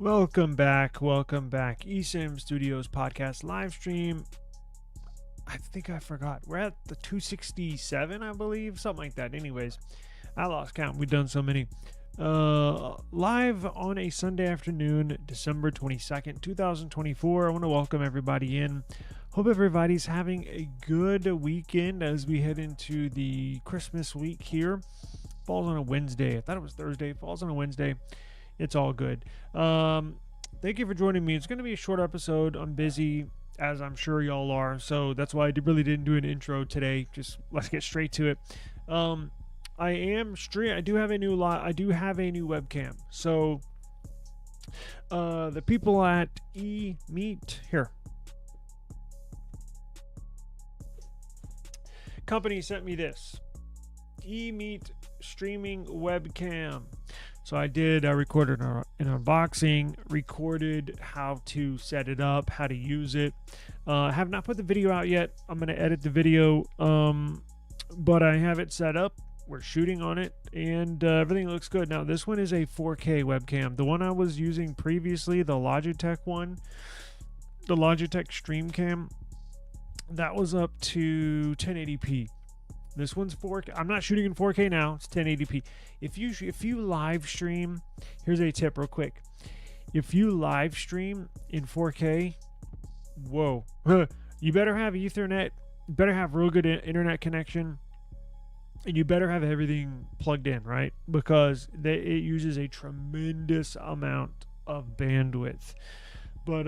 Welcome back. eSIM Studios podcast live stream. I think I forgot. We're at the 267, I believe, something like that. Anyways, I lost count. We've done so many. Live on a Sunday afternoon, December 22nd, 2024. I want to welcome everybody in. Hope everybody's having a good weekend as we head into the Christmas week here. Falls on a Wednesday. I thought it was Thursday. Falls on a Wednesday. It's all good. Thank you for joining me. It's going to be a short episode. I'm busy, as I'm sure y'all are. So that's why I really didn't do an intro today. Just let's get straight to it. I do have a new webcam. So the people at Meet here company sent me this Meet streaming webcam. So I recorded an unboxing, recorded how to set it up, how to use it. I have not put the video out yet. I'm going to edit the video, but I have it set up. We're shooting on it, and everything looks good. Now, this one is a 4K webcam. The one I was using previously, the Logitech one, the Logitech StreamCam, that was up to 1080p. This one's 4K. I'm not shooting in 4K now. It's 1080p. If you live stream, here's a tip real quick. If you live stream in 4K, whoa, you better have Ethernet, you better have real good internet connection, and you better have everything plugged in, right? Because it uses a tremendous amount of bandwidth. But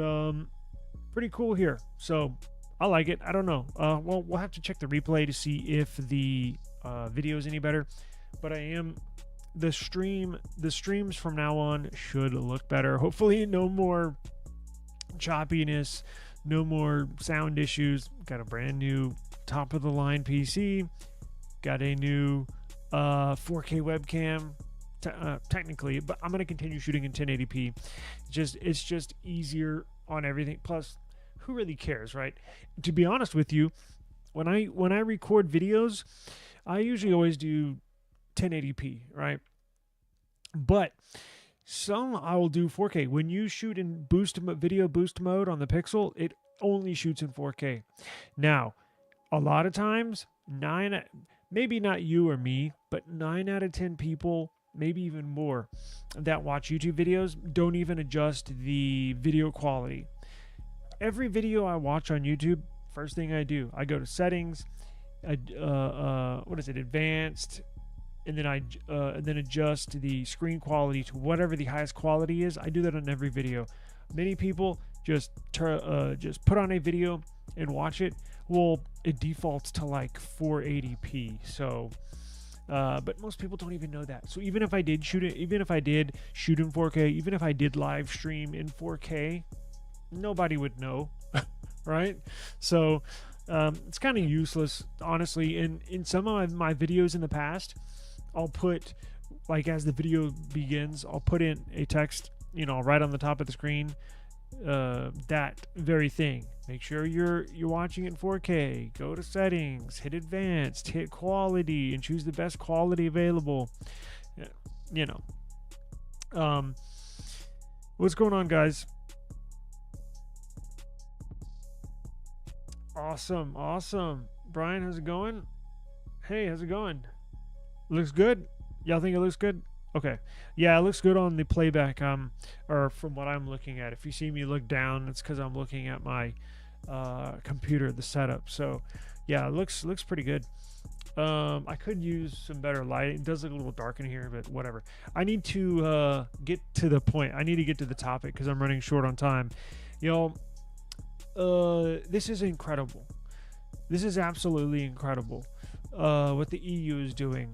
pretty cool here. So I like it. I don't know. Well, we'll have to check the replay to see if the video is any better. But the streams from now on should look better. Hopefully, no more choppiness, no more sound issues. Got a brand new top of the line PC. Got a new 4K webcam. Technically, but I'm gonna continue shooting in 1080p. It's just easier on everything. Plus, who really cares, right? To be honest with you, when I record videos, I usually always do 1080p, right? But some I will do 4K. When you shoot in video boost mode on the Pixel, it only shoots in 4K. Now, a lot of times, maybe not you or me, but 9 out of 10 people, maybe even more, that watch YouTube videos don't even adjust the video quality. Every video I watch on YouTube, first thing I do, I go to settings, advanced, and then I adjust the screen quality to whatever the highest quality is. I do that on every video. Many people just put on a video and watch it. Well, it defaults to like 480p. So, but most people don't even know that. So even if I did shoot in 4K, even if I did live stream in 4K, nobody would know, right? So it's kind of useless, honestly. In some of my videos in the past, I'll put, like, as the video begins, I'll put in a text, right on the top of the screen, that very thing. Make sure you're watching it in 4K. Go to settings, hit advanced, hit quality, and choose the best quality available. What's going on, guys? Awesome. Brian, how's it going? Hey, how's it going? Looks good? Y'all think it looks good? Okay. Yeah, it looks good on the playback, or from what I'm looking at. If you see me look down, it's because I'm looking at my computer, the setup. So, yeah, it looks pretty good. I could use some better lighting. It does look a little dark in here, but whatever. I need to get to the point. I need to get to the topic because I'm running short on time. Y'all, this is incredible. This is absolutely incredible. What the EU is doing.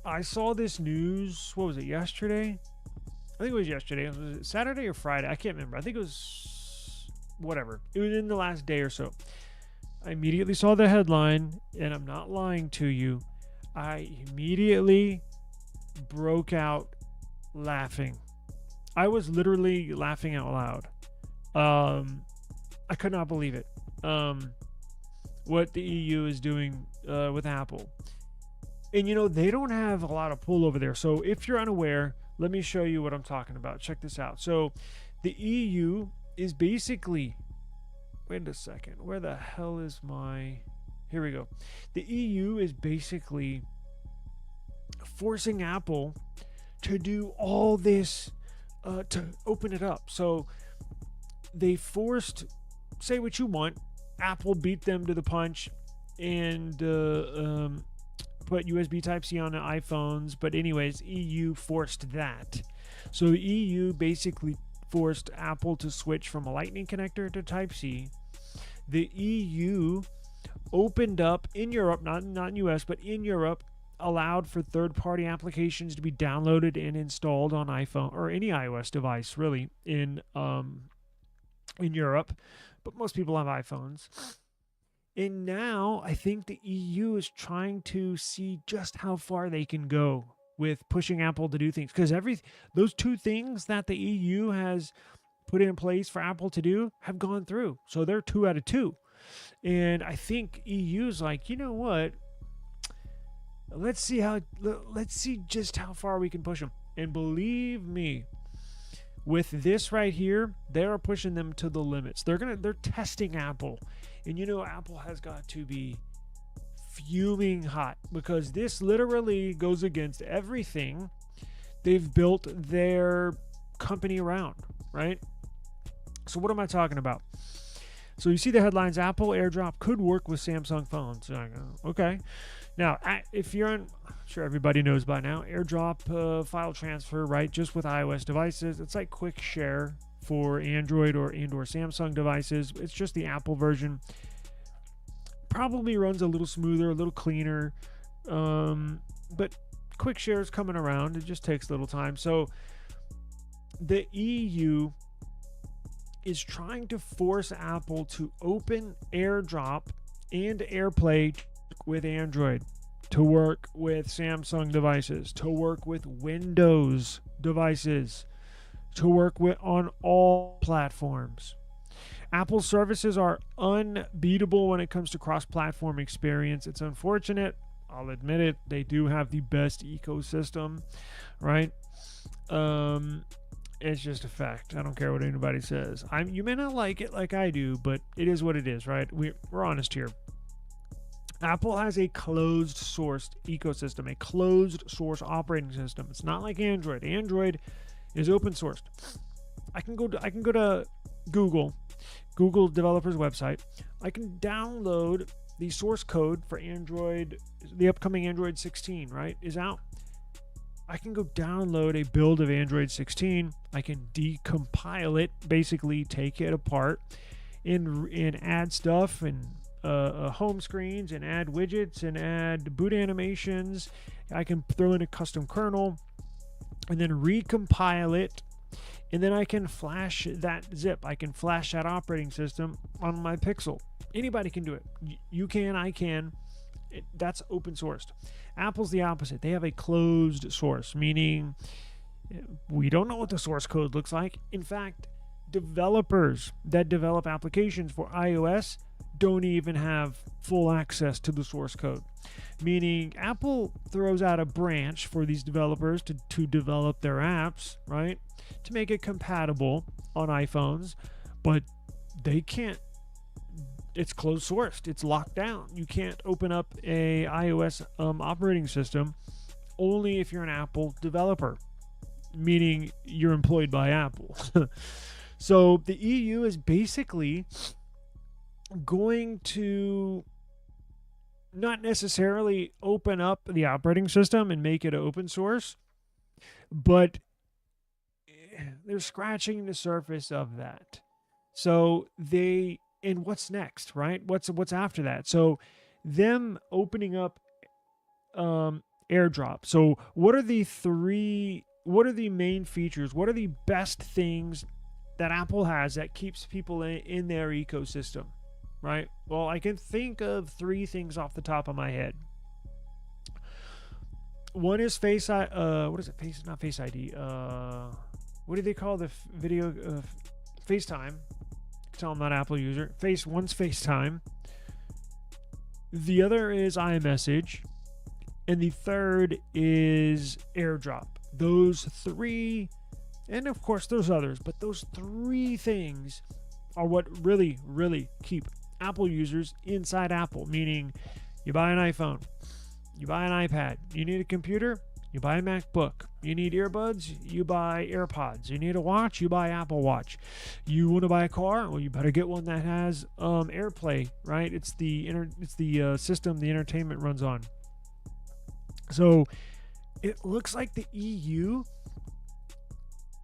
I saw this news. What was it? Yesterday? I think it was yesterday. Was it Saturday or Friday? I can't remember. I think it was whatever. It was in the last day or so. I immediately saw the headline, and I'm not lying to you. I immediately broke out laughing. I was literally laughing out loud. I could not believe it. What the EU is doing with Apple. And they don't have a lot of pull over there. So if you're unaware, let me show you what I'm talking about. Check this out. So the EU is basically, wait a second, where the hell is my, here we go. The EU is basically forcing Apple to do all this, to open it up. So they forced, say what you want, Apple beat them to the punch and put USB Type-C on the iPhones. But anyways, EU forced that. So the EU basically forced Apple to switch from a Lightning connector to Type-C. The EU opened up in Europe, not in US, but in Europe, allowed for third-party applications to be downloaded and installed on iPhone or any iOS device, really, in Europe. But most people have iPhones. And now I think the EU is trying to see just how far they can go with pushing Apple to do things, because those two things that the EU has put in place for Apple to do have gone through. So they're 2 out of 2. And I think EU's like, you know what? Let's see just how far we can push them. And believe me, with this right here, they are pushing them to the limits. They're testing Apple. And you know, Apple has got to be fuming hot, because this literally goes against everything they've built their company around, right? So what am I talking about? So you see the headlines, Apple AirDrop could work with Samsung phones. Okay. Now, if you're on, I'm sure everybody knows by now, AirDrop file transfer, right? Just with iOS devices. It's like Quick Share for Android or Samsung devices. It's just the Apple version. Probably runs a little smoother, a little cleaner. But Quick Share is coming around. It just takes a little time. So the EU is trying to force Apple to open AirDrop and AirPlay with Android, to work with Samsung devices, to work with Windows devices, to work with on all platforms. Apple services are unbeatable when it comes to cross-platform experience. It's unfortunate, I'll admit it. They do have the best ecosystem, right? It's just a fact. I don't care what anybody says. You may not like it like I do, but it is what it is, right? We're honest here. Apple has a closed source ecosystem, a closed source operating system. It's not like Android. Android is open sourced. I can go to Google developers website. I can download the source code for Android. The upcoming Android 16, right, is out. I can go download a build of Android 16. I can decompile it, basically take it apart and add stuff and home screens and add widgets and add boot animations. I can throw in a custom kernel and then recompile it, and then I can flash that zip. I can flash that operating system on my Pixel. Anybody can do it. You can, I can. That's open sourced. Apple's the opposite. They have a closed source, meaning we don't know what the source code looks like. In fact, developers that develop applications for iOS don't even have full access to the source code, meaning Apple throws out a branch for these developers to develop their apps, right, to make it compatible on iPhones, but they can't. It's closed sourced. It's locked down. You can't open up a iOS operating system only if you're an Apple developer, meaning you're employed by Apple. So the EU is basically going to not necessarily open up the operating system and make it open source, but they're scratching the surface of that. So and what's next, right? What's after that? So them opening up AirDrop. So what are the main features? What are the best things that Apple has that keeps people in their ecosystem, right? Well, I can think of 3 things off the top of my head. One is Face not Face ID. What do they call the video? FaceTime. Tell I'm not an Apple user. One's FaceTime. The other is iMessage. And the third is AirDrop. Those three, and of course there's others, but those three things are what really, really keep Apple users inside Apple. Meaning, you buy an iPhone, you buy an iPad, you need a computer, you buy a MacBook, you need earbuds, you buy AirPods, you need a watch, you buy Apple Watch. You want to buy a car? Well, you better get one that has AirPlay, right? It's the system the entertainment runs on. So it looks like the EU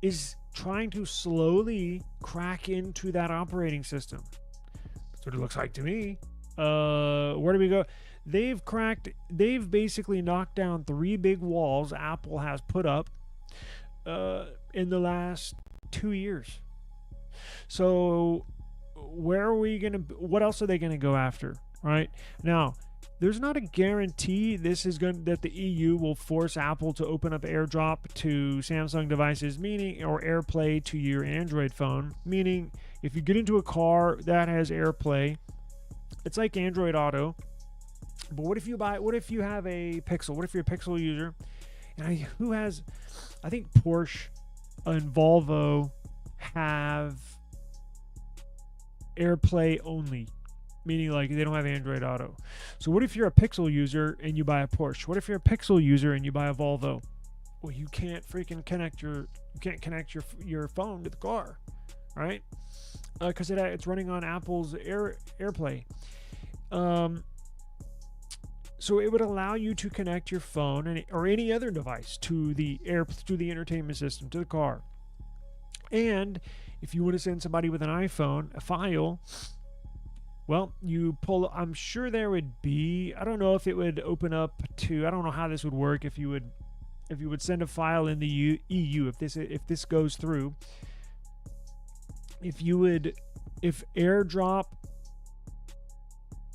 is trying to slowly crack into that operating system. That's what it looks like to me. Where do we go? They've basically knocked down 3 big walls Apple has put up in the last 2 years. So what else are they gonna go after? Right now, there's not a guarantee that the EU will force Apple to open up AirDrop to Samsung devices, meaning, or AirPlay to your Android phone. Meaning, if you get into a car that has AirPlay, it's like Android Auto. But what if you have a Pixel? What if you're a Pixel user? And I think Porsche and Volvo have AirPlay only, meaning like they don't have Android Auto. So what if you're a Pixel user and you buy a Porsche? What if you're a Pixel user and you buy a Volvo? Well, you can't connect your phone to the car, right? Because it's running on Apple's AirPlay. So it would allow you to connect your phone or any other device to the entertainment system, to the car. And if you want to send somebody with an iPhone a file, well, I'm sure there would be, I don't know if it would open up to, I don't know how this would work if you would send a file in the EU, if this goes through, if AirDrop,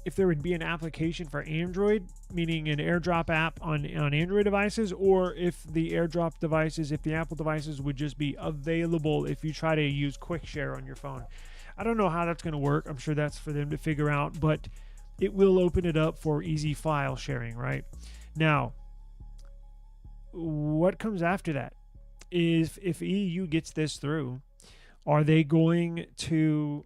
if there would be an application for Android, meaning an AirDrop app on Android devices, or if the AirDrop devices, if the Apple devices would just be available if you try to use Quick Share on your phone. I don't know how that's going to work. I'm sure that's for them to figure out, but it will open it up for easy file sharing, right? Now, what comes after that is, if EU gets this through, are they going to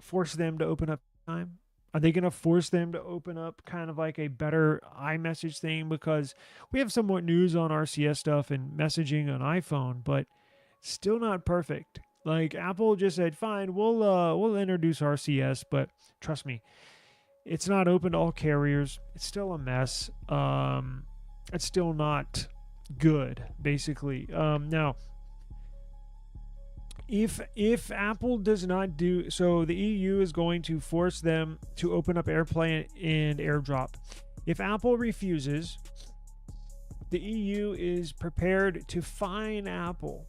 force them to open up time? Are they going to force them to open up kind of like a better iMessage thing? Because we have somewhat news on RCS stuff and messaging on iPhone, but still not perfect. Like, Apple just said, fine, we'll introduce RCS, but trust me, it's not open to all carriers. It's still a mess. It's still not good, basically. Now, if Apple does not do so, the EU is going to force them to open up AirPlay and AirDrop. If Apple refuses, the EU is prepared to fine Apple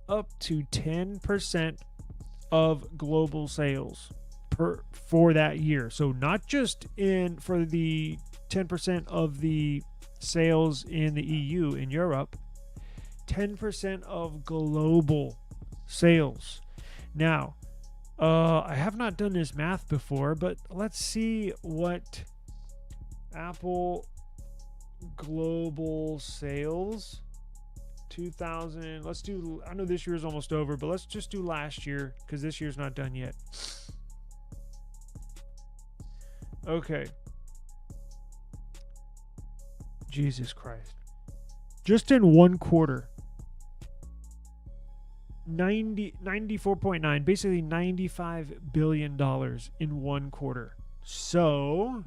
up to 10% of global sales for that year. So not just for the 10% of the sales in the EU, in Europe, 10% of global sales. Now, I have not done this math before, but let's see what Apple global sales 2000, let's do, I know this year is almost over, but let's just do last year because this year's not done yet. Okay. Jesus Christ. Just in one quarter, 94.9, basically $95 billion in one quarter. So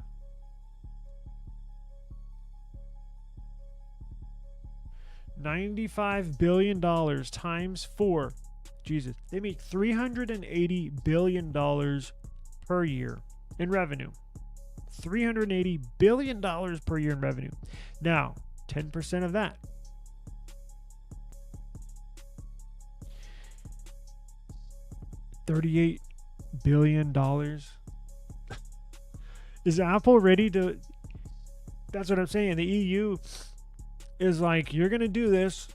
$95 billion times 4. Jesus. They make $380 billion per year in revenue. $380 billion per year in revenue. Now, 10% of that. $38 billion. Is Apple ready to... That's what I'm saying. The EU is like, you're going to do this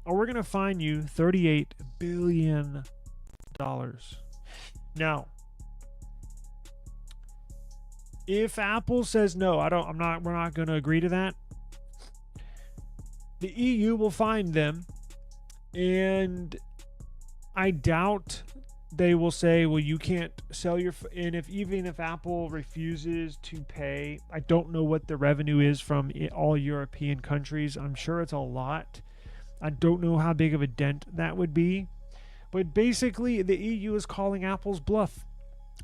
or we're going to fine you $38 billion. Now, if Apple says no, we're not going to agree to that, the EU will find them, and I doubt they will say, well, you can't sell your and even if Apple refuses to pay, I don't know what the revenue is from all European countries. I'm sure it's a lot. I don't know how big of a dent that would be, but basically the EU is calling Apple's bluff,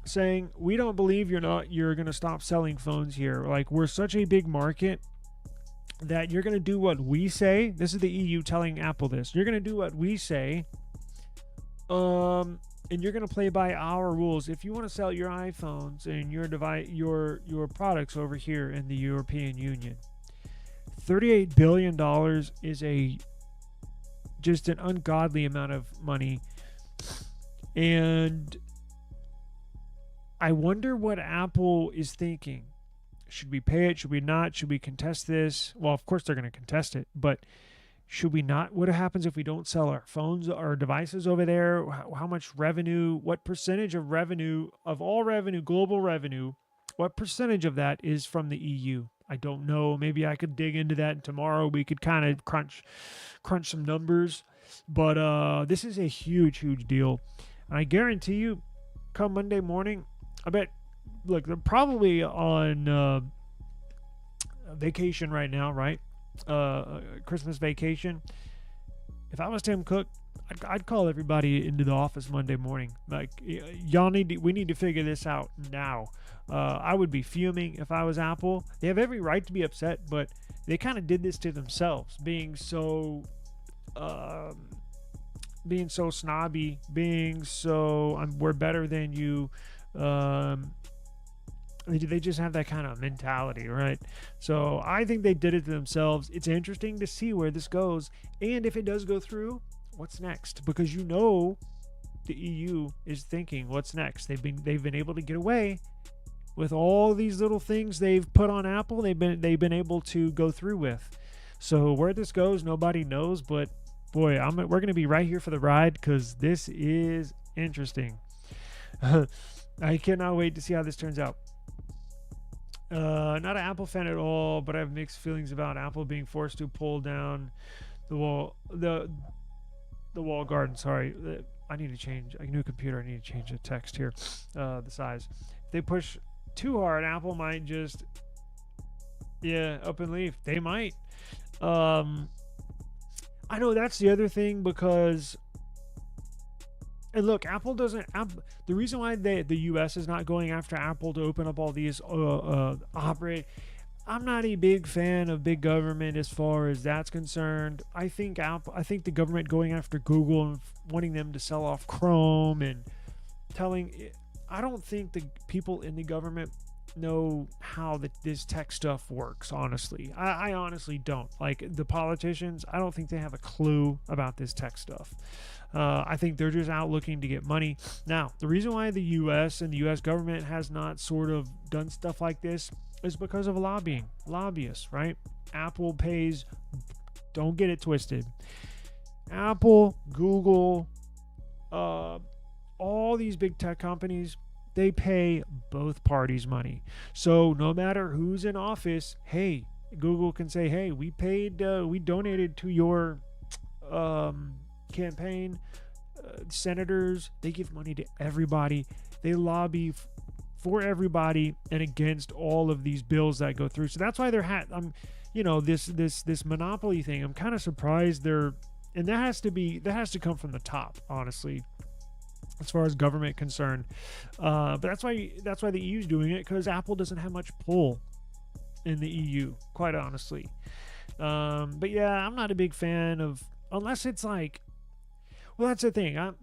saying, we don't believe you're going to stop selling phones here. Like, we're such a big market that you're going to do what we say. This is the EU telling Apple this. You're going to do what we say, and you're going to play by our rules. If you want to sell your iPhones and your products over here in the European Union, $38 billion is just an ungodly amount of money. And I wonder what Apple is thinking. Should we pay it? Should we not? Should we contest this? Well, of course they're going to contest it, but should we not? What happens if we don't sell our phones, our devices over there? How much revenue, what percentage of revenue, of all revenue, global revenue, what percentage of that is from the EU? I don't know. Maybe I could dig into that, and tomorrow we could kind of crunch some numbers. But this is a huge deal. And I guarantee you, come Monday morning, I bet, look, they're probably on vacation right now, right? Christmas vacation. If I was Tim Cook, I'd call everybody into the office Monday morning. Like, we need to figure this out now. I would be fuming if I was Apple. They have every right to be upset, but they kind of did this to themselves, being so snobby, being so we're better than you. They just have that kind of mentality, right? So I think they did it to themselves. It's interesting to see where this goes, and if it does go through, what's next? Because the EU is thinking, what's next? They've been able to get away with all these little things they've put on Apple. They've been able to go through with. So where this goes, nobody knows. But boy, we're going to be right here for the ride, because this is interesting. I cannot wait to see how this turns out. Not an Apple fan at all, but I have mixed feelings about Apple being forced to pull down the wall garden. Sorry, I need to change a new computer. I need to change the text here, the size. If they push too hard, Apple might just up and leave. They might. I know that's the other thing, because, and look, the reason why the U.S. is not going after Apple to open up all these operate. I'm not a big fan of big government as far as that's concerned. I think the government going after Google and wanting them to sell off Chrome and I don't think the people in the government know how this tech stuff works, honestly. I honestly don't. Like, the politicians, I don't think they have a clue about this tech stuff. I think they're just out looking to get money. Now, the reason why the U.S. and the U.S. government has not sort of done stuff like this is because of lobbyists, right? Apple pays, don't get it twisted. Apple, Google, all these big tech companies, they pay both parties money. So no matter who's in office, hey, Google can say, hey, we donated to your campaign. Senators, they give money to everybody. They lobby for everybody and against all of these bills that go through. So that's why this monopoly thing, I'm kind of surprised and that has to come from the top, honestly, as far as government concerned. But that's why the EU is doing it, because Apple doesn't have much pull in the EU, quite honestly. But yeah, I'm not a big fan of, unless it's like, well, that's the thing. I'm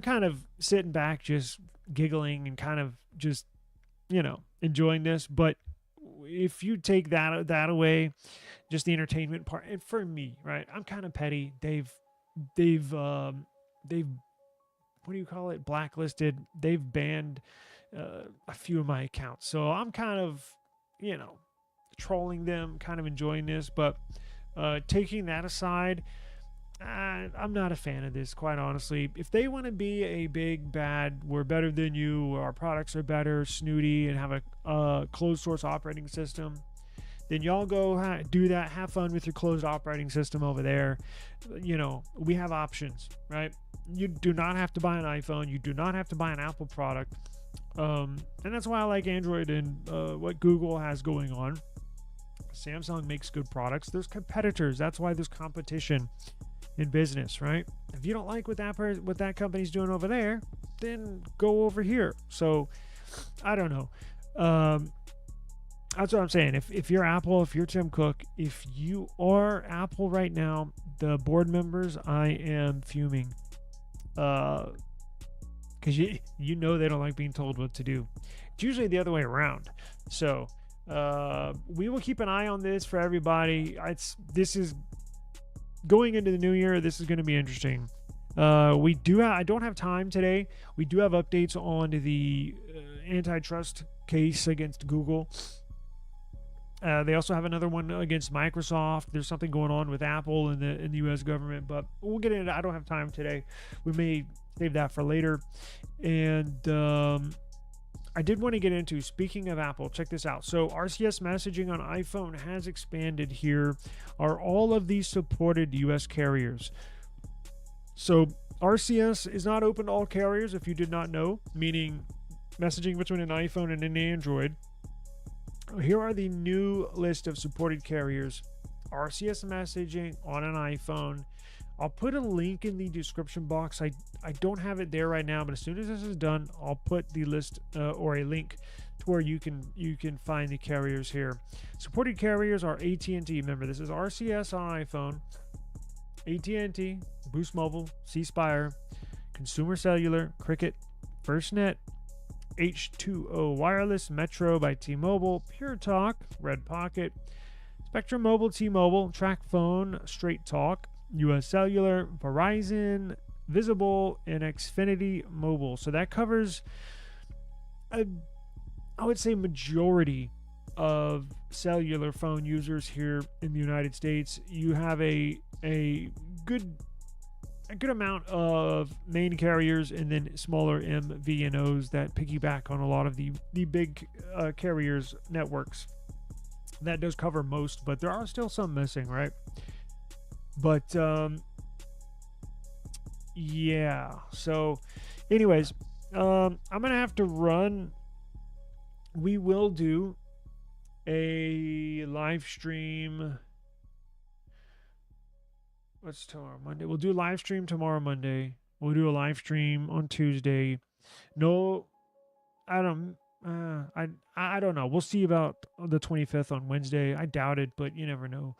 kind of sitting back, just giggling and kind of just, enjoying this. But if you take that away, just the entertainment part, and for me, right, I'm kind of petty. They've what do you call it? Blacklisted. They've banned a few of my accounts. So I'm kind of, trolling them, kind of enjoying this. But taking that aside, I'm not a fan of this, quite honestly. If they want to be a big, bad, we're better than you, our products are better, snooty, and have a closed source operating system, then y'all go do that. Have fun with your closed operating system over there. You know, we have options, right? You do not have to buy an iPhone. You do not have to buy an Apple product. And that's why I like Android and what Google has going on. Samsung makes good products. There's competitors. That's why there's competition in business, right? If you don't like what that company's doing over there, then go over here. So I don't know. That's what I'm saying. If you're Apple, if you're Tim Cook, if you are Apple right now, the board members, I am fuming. Because you know they don't like being told what to do. It's usually the other way around. So we will keep an eye on this for everybody. This is going into the new year. This is going to be interesting. I don't have time today. We do have updates on the antitrust case against Google. They also have another one against Microsoft. There's something going on with Apple in the U.S. government, but we'll get into it. I don't have time today. We may save that for later. And I did want to get into, speaking of Apple, check this out. So RCS messaging on iPhone has expanded here. Are all of these supported U.S. carriers? So RCS is not open to all carriers, if you did not know, meaning messaging between an iPhone and an Android. Here are the new list of supported carriers. RCS messaging on an iPhone. I'll put a link in the description box. I don't have it there right now, but as soon as this is done, I'll put the list or a link to where you can find the carriers here. Supported carriers are AT&T. Remember, this is RCS on iPhone. AT&T, Boost Mobile, C Spire, Consumer Cellular, Cricket, FirstNet, H2O Wireless, Metro by T-Mobile, Pure Talk, Red Pocket, Spectrum Mobile, T-Mobile, TracFone, Straight Talk, US Cellular, Verizon, Visible, and Xfinity Mobile. So that covers, I would say, majority of cellular phone users here in the United States. You have a good amount of main carriers and then smaller MVNOs that piggyback on a lot of the big carriers networks. That does cover most, but there are still some missing, right? But yeah. So anyways, I'm gonna have to run. We will do a live stream. What's tomorrow? Monday. We'll do a live stream tomorrow, Monday. We'll do a live stream on Tuesday. No, I don't know. We'll see about the 25th on Wednesday. I doubt it, but you never know.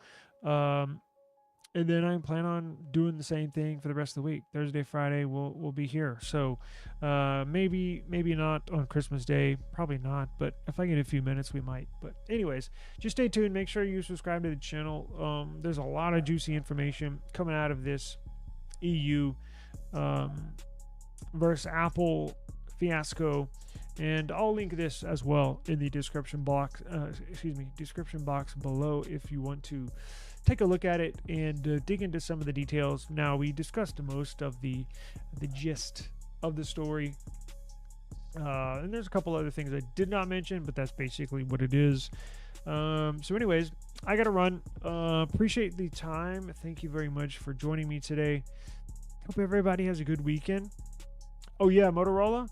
And then I plan on doing the same thing for the rest of the week. Thursday, Friday, we'll be here. So maybe not on Christmas Day. Probably not. But if I get a few minutes, we might. But anyways, just stay tuned. Make sure you subscribe to the channel. There's a lot of juicy information coming out of this EU versus Apple fiasco. And I'll link this as well in the description box. Description box below if you want to take a look at it and dig into some of the details. Now, we discussed most of the gist of the story. And there's a couple other things I did not mention, but that's basically what it is. So anyways, I got to run. Appreciate the time. Thank you very much for joining me today. Hope everybody has a good weekend. Oh, yeah, Motorola.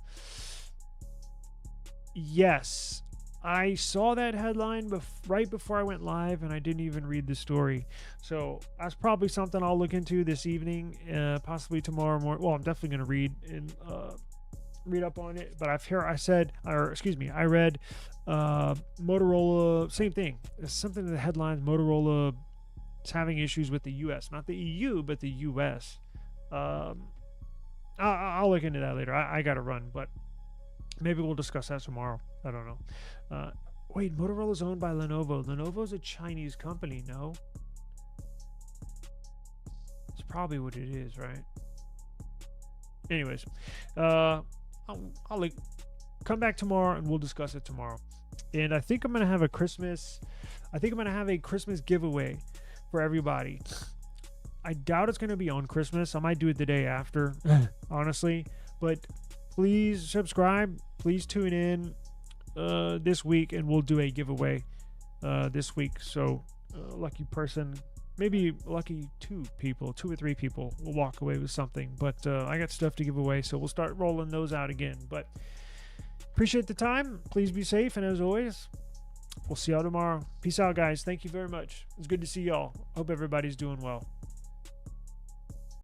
Yes. I saw that headline right before I went live, and I didn't even read the story. So that's probably something I'll look into this evening, possibly tomorrow morning. Well, I'm definitely going to read up on it. But I read Motorola, same thing. It's something in the headlines. Motorola is having issues with the U.S., not the EU, but the U.S. I'll look into that later. I got to run, but maybe we'll discuss that tomorrow. I don't know. Wait, Motorola's owned by Lenovo. Lenovo's a Chinese company, no? It's probably what it is, right? Anyways, I'll come back tomorrow and we'll discuss it tomorrow. And I think I'm gonna have a Christmas giveaway for everybody. I doubt it's gonna be on Christmas. I might do it the day after, honestly. But please subscribe. Please tune in this week, and we'll do a giveaway this week. So lucky person, maybe lucky two or three people will walk away with something. But I got stuff to give away, so we'll start rolling those out again. But appreciate the time. Please be safe, and as always, we'll see y'all tomorrow. Peace out, guys. Thank you very much. It's good to see y'all. Hope everybody's doing well.